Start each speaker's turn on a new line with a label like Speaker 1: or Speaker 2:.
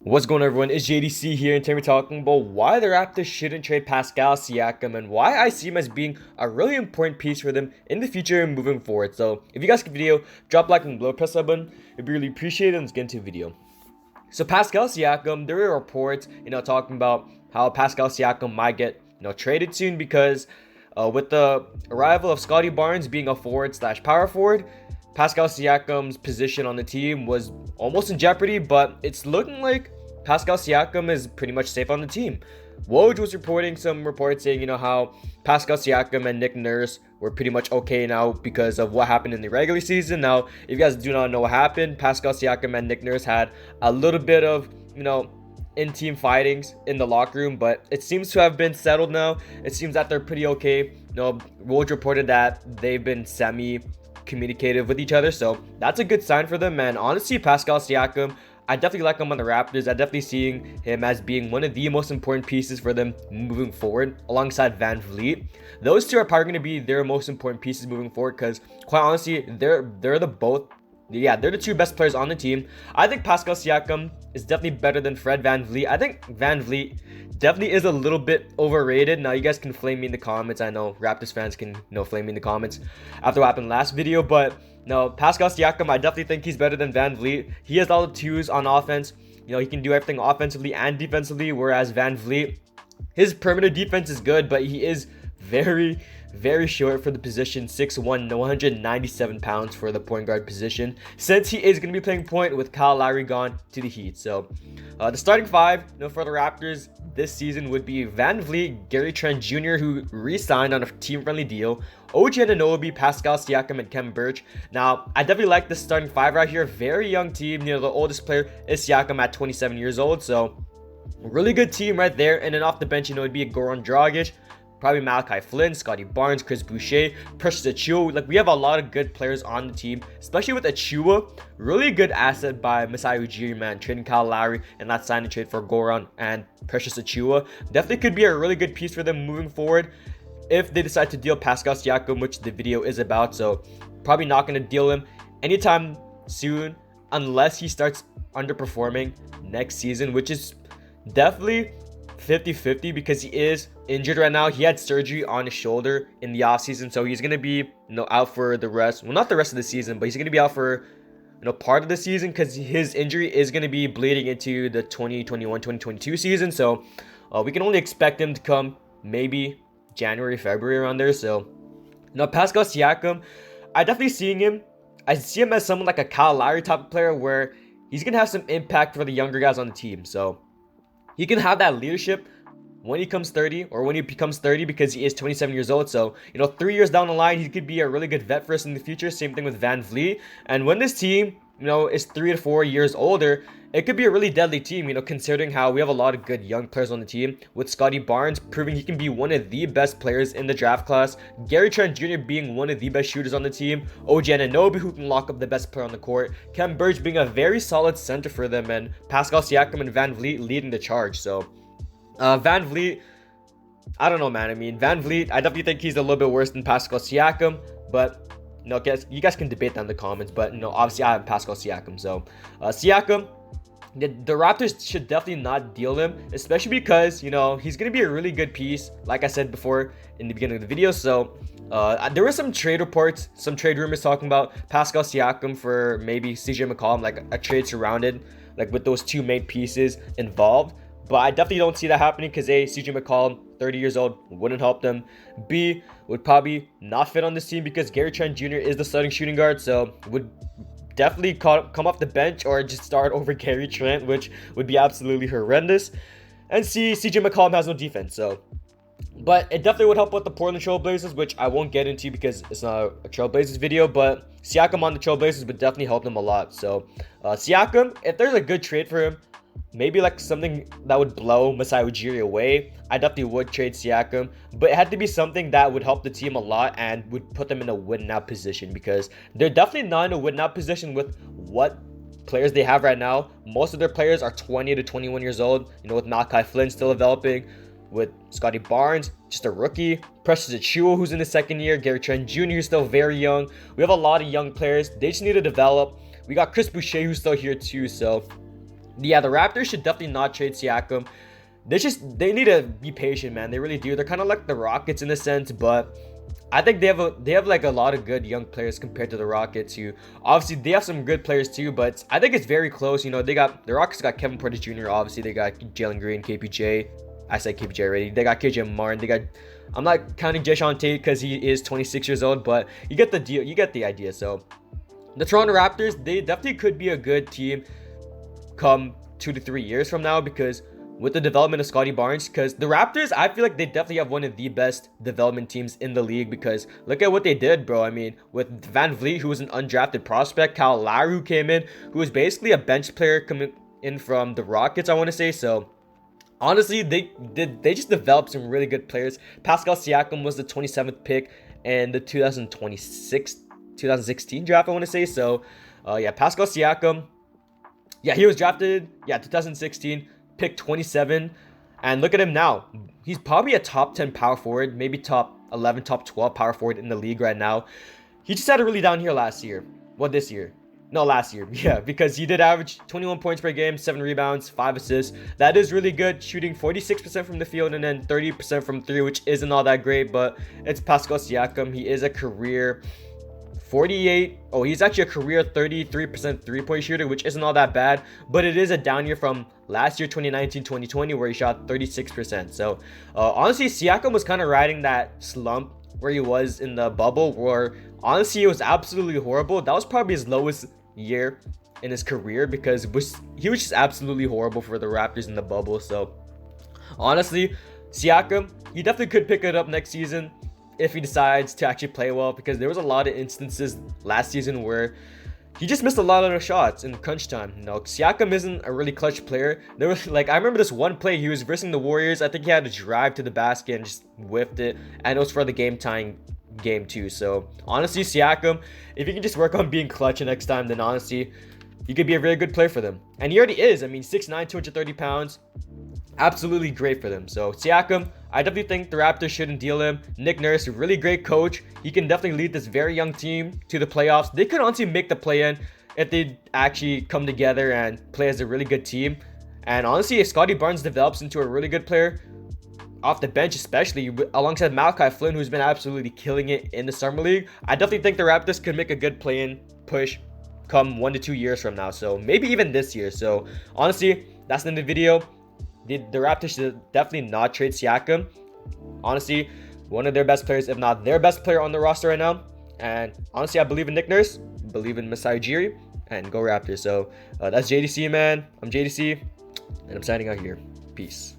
Speaker 1: What's going on, everyone? It's JDC here, and today we're talking about why the Raptors shouldn't trade Pascal Siakam and why I see him as being a really important piece for them in the future and moving forward. So if you guys like the video, drop a like and below, press that button. It'd be really appreciated. Let's get into the video. So Pascal Siakam, there were reports, talking about how Pascal Siakam might get, traded soon because with the arrival of Scottie Barnes being a forward/power forward, Pascal Siakam's position on the team was almost in jeopardy, but it's looking like Pascal Siakam is pretty much safe on the team. Woj was reporting some reports saying, how Pascal Siakam and Nick Nurse were pretty much okay now because of what happened in the regular season. Now, if you guys do not know what happened, Pascal Siakam and Nick Nurse had a little bit of, in-team fightings in the locker room, but it seems to have been settled now. It seems that they're pretty okay. Woj reported that they've been communicative with each other, so that's a good sign for them. And honestly, Pascal Siakam, I definitely like him on the Raptors. I definitely seeing him as being one of the most important pieces for them moving forward alongside Van Vliet. Those two are probably going to be their most important pieces moving forward because quite honestly, they're the two best players on the team. I think Pascal Siakam is definitely better than Fred Van Vliet. I think Van Vliet definitely is a little bit overrated. Now, you guys can flame me in the comments. I know Raptors fans can, flame me in the comments after what happened last video. But, no, Pascal Siakam, I definitely think he's better than Van Vliet. He has all the twos on offense. He can do everything offensively and defensively, whereas Van Vliet, his perimeter defense is good, but he is very short for the position. 6'1", 197 pounds for the point guard position, since he is going to be playing point with Kyle Lowry gone to the Heat. So the starting five for the Raptors this season would be Van Vliet, Gary Trent Jr., who re-signed on a team-friendly deal, OG Anunoby, Pascal Siakam, and Khem Birch. Now, I definitely like this starting five right here. Very young team. The oldest player is Siakam at 27 years old, so really good team right there. And then off the bench, it'd be a Goran Dragic, probably Malachi Flynn, Scottie Barnes, Chris Boucher, Precious Achiuwa. We have a lot of good players on the team, especially with Achiuwa. Really good asset by Masai Ujiri, man. Trading Kyle Lowry and not signing trade for Goran and Precious Achiuwa. Definitely could be a really good piece for them moving forward if they decide to deal Pascal Siakam, which the video is about. So probably not going to deal him anytime soon unless he starts underperforming next season, which is definitely 50-50 because he is injured right now. He had surgery on his shoulder in the offseason, so he's going to be out for the rest. Well, not the rest of the season, but he's going to be out for part of the season because his injury is going to be bleeding into the 2021-2022 season. So we can only expect him to come maybe January, February around there. So Pascal Siakam, I definitely see him as someone like a Kyle Lowry type of player where he's going to have some impact for the younger guys on the team. So he can have that leadership when he becomes 30 because he is 27 years old. So, 3 years down the line, he could be a really good vet for us in the future. Same thing with Van Vliet. And when this team, is 3 to 4 years older, it could be a really deadly team, considering how we have a lot of good young players on the team, with Scottie Barnes proving he can be one of the best players in the draft class, Gary Trent Jr. being one of the best shooters on the team, OG Anunoby who can lock up the best player on the court, Khem Birch being a very solid center for them, and Pascal Siakam and Van Vliet leading the charge. So Van Vliet, I don't know, man. I mean, Van Vliet, I definitely think he's a little bit worse than Pascal Siakam, but you guys can debate that in the comments. But obviously I have Pascal Siakam. So Siakam, the Raptors should definitely not deal him, especially because he's going to be a really good piece, like I said before in the beginning of the video. So there were some trade reports, some trade rumors talking about Pascal Siakam for maybe CJ McCollum, like a trade surrounded, like with those two main pieces involved. But I definitely don't see that happening because A, CJ McCollum, 30 years old, wouldn't help them. B, would probably not fit on this team because Gary Trent Jr. is the starting shooting guard, so would definitely come off the bench or just start over Gary Trent, which would be absolutely horrendous. And C, CJ McCollum has no defense, so. But it definitely would help with the Portland Trailblazers, which I won't get into because it's not a Trailblazers video, but Siakam on the Trailblazers would definitely help them a lot. So Siakam, if there's a good trade for him, maybe like something that would blow Masai Ujiri away, I definitely would trade Siakam, but it had to be something that would help the team a lot and would put them in a win-now position because they're definitely not in a win-now position with what players they have right now. Most of their players are 20 to 21 years old, with Malachi Flynn still developing, with Scottie Barnes, just a rookie, Precious Achiuwa, who's in the second year, Gary Trent Jr., who's still very young. We have a lot of young players. They just need to develop. We got Chris Boucher, who's still here too, so Yeah, the Raptors should definitely not trade Siakam. They need to be patient, man. They really do. They're kind of like the Rockets in a sense, but I think they have like a lot of good young players compared to the Rockets, who obviously they have some good players too, but I think it's very close. You know, the Rockets got Kevin Porter Jr. Obviously, they got Jalen Green, KPJ. I said KPJ already. They got KJ Martin. They got, I'm not counting Jae'sean Tate because he is 26 years old, but you get the deal. You get the idea. So the Toronto Raptors, they definitely could be a good team come 2 to 3 years from now, because with the development of Scottie Barnes, because the Raptors, I feel like they definitely have one of the best development teams in the league, because look at what they did, bro. I mean, with Van Vliet, who was an undrafted prospect, Kyle Lowry, who came in, who was basically a bench player coming in from the Rockets, I want to say. So honestly, they just developed some really good players. Pascal Siakam was the 27th pick in the 2016 draft, I want to say. So yeah, Pascal Siakam, yeah, he was drafted, 2016, pick 27, and look at him now. He's probably a top 10 power forward, maybe top 11, top 12 power forward in the league right now. He just had a really down year last year. Well, this year. No, last year. Yeah, because he did average 21 points per game, 7 rebounds, 5 assists. That is really good, shooting 46% from the field and then 30% from 3, which isn't all that great, but it's Pascal Siakam. He is a career 48. Oh, he's actually a career 33% three-point shooter, which isn't all that bad, but it is a down year from last year, 2019-2020, where he shot 36%. So honestly, Siakam was kind of riding that slump where he was in the bubble, where honestly it was absolutely horrible. That was probably his lowest year in his career, because he was just absolutely horrible for the Raptors in the bubble. So honestly, Siakam, he definitely could pick it up next season if he decides to actually play well, because there was a lot of instances last season where he just missed a lot of the shots in crunch time. You know, Siakam isn't a really clutch player. There was, like, I remember this one play, he was versing the Warriors. I think he had to drive to the basket and just whiffed it, and it was for the game-tying game too. So honestly, Siakam, if you can just work on being clutch next time, then honestly, he could be a really good player for them. And he already is. I mean, 6'9", 230 pounds. Absolutely great for them. So Siakam, I definitely think the Raptors shouldn't deal him. Nick Nurse, a really great coach. He can definitely lead this very young team to the playoffs. They could honestly make the play-in if they actually come together and play as a really good team. And honestly, if Scottie Barnes develops into a really good player off the bench, especially alongside Malachi Flynn, who's been absolutely killing it in the Summer League, I definitely think the Raptors could make a good play-in push come 1 to 2 years from now. So maybe even this year. So honestly, that's the end of the video. The Raptors should definitely not trade Siakam. Honestly, one of their best players, if not their best player on the roster right now. And honestly, I believe in Nick Nurse, believe in Masai Ujiri, and go Raptors. So that's JDC, man. I'm JDC, and I'm signing out here. Peace.